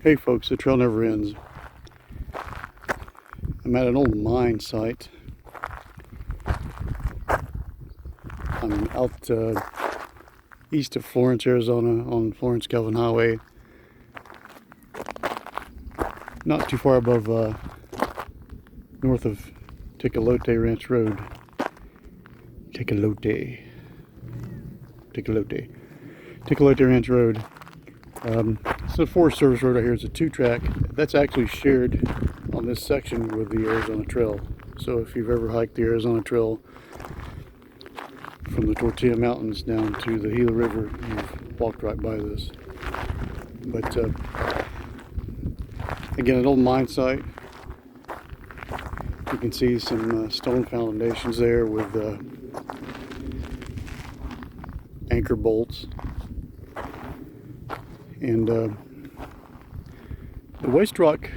Hey folks, the trail never ends. I'm at an old mine site. I'm out east of Florence, Arizona on Florence-Calvin Highway. Not too far above north of Tecolote Ranch Road. Tecolote Ranch Road. It's a Forest Service road right here. It's a 2-track. That's actually shared on this section with the Arizona Trail. So if you've ever hiked the Arizona Trail from the Tortilla Mountains down to the Gila River, you've walked right by this. But again, an old mine site. You can see some stone foundations there with anchor bolts. And the waste rock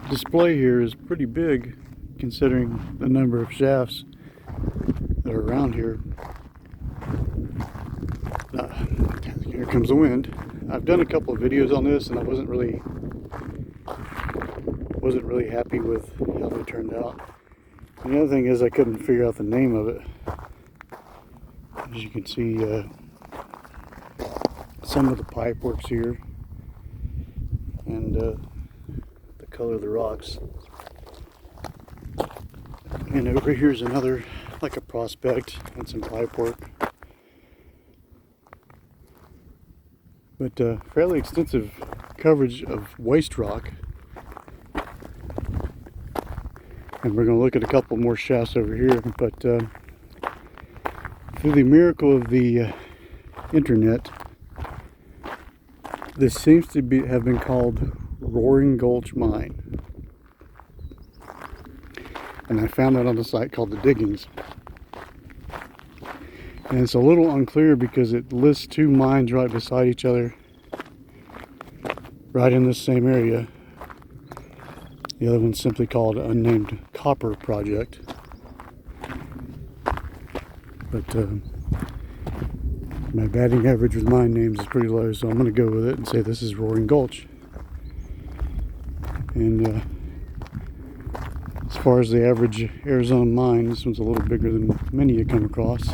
display here is pretty big considering the number of shafts that are around here. Here comes the wind. I've done a couple of videos on this and I wasn't really happy with how they turned out. And the other thing is I couldn't figure out the name of it. As you can see, some of the pipe works here, and the color of the rocks. And over here's another, like a prospect and some pipe work. But fairly extensive coverage of waste rock. And we're going to look at a couple more shafts over here. But through the miracle of the internet, this seems to have been called Roaring Gulch Mine. And I found that on a site called The Diggings. And it's a little unclear because it lists two mines right beside each other, right in this same area. The other one's simply called Unnamed Copper Project. But my batting average with mine names is pretty low, so I'm going to go with it and say this is Roaring Gulch. And as far as the average Arizona mine, this one's a little bigger than many you come across.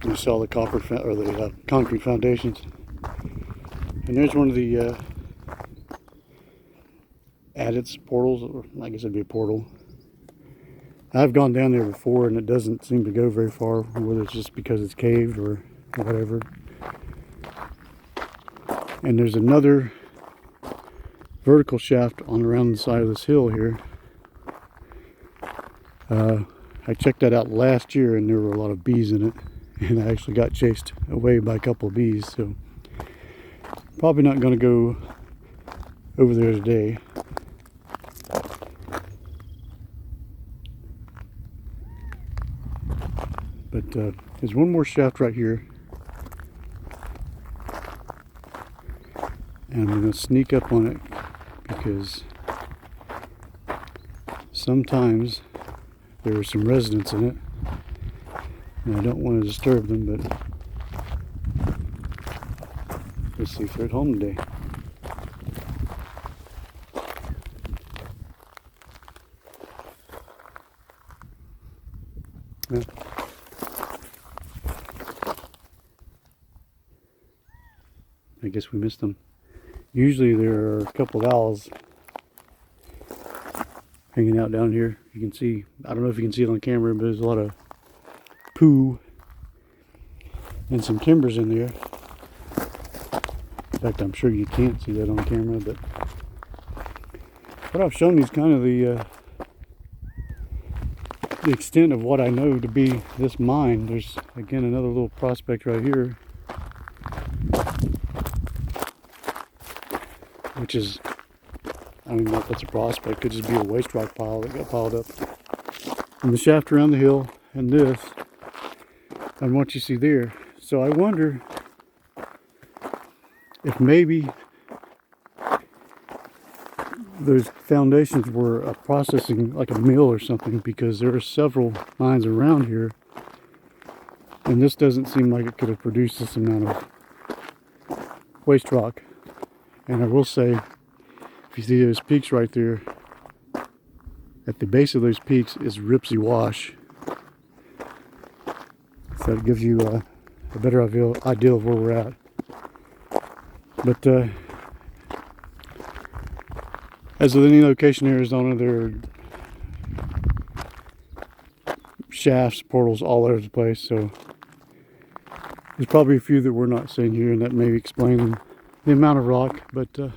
You saw the the concrete foundations. And there's one of the added portals, or I guess it'd be a portal. I've gone down there before and it doesn't seem to go very far, whether it's just because it's caved or whatever. And there's another vertical shaft on around the side of this hill here. I checked that out last year and there were a lot of bees in it, and I actually got chased away by a couple of bees, so probably not going to go over there today. But there's one more shaft right here, and I'm going to sneak up on it because sometimes there are some residents in it and I don't want to disturb them, but let's see if they're at home today. Yeah. I guess we missed them. Usually there are a couple of owls hanging out down here. You can see, I don't know if you can see it on camera, but there's a lot of poo and some timbers in there. In fact, I'm sure you can't see that on camera, but what I've shown you is kind of the extent of what I know to be this mine. There's again another little prospect right here, which is, I don't know if that's a prospect, could just be a waste rock pile that got piled up. And the shaft around the hill, and this, and what you see there. So I wonder if maybe those foundations were a processing, like a mill or something, because there are several mines around here, and this doesn't seem like it could have produced this amount of waste rock. And I will say, if you see those peaks right there, at the base of those peaks is Ripsy Wash. So it gives you a better idea of where we're at. But as with any location in Arizona, there are shafts, portals all over the place. So there's probably a few that we're not seeing here, and that may explain the amount of rock. But the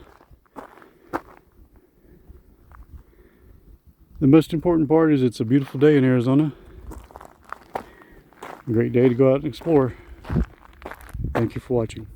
most important part is it's a beautiful day in Arizona. A great day to go out and explore. Thank you for watching.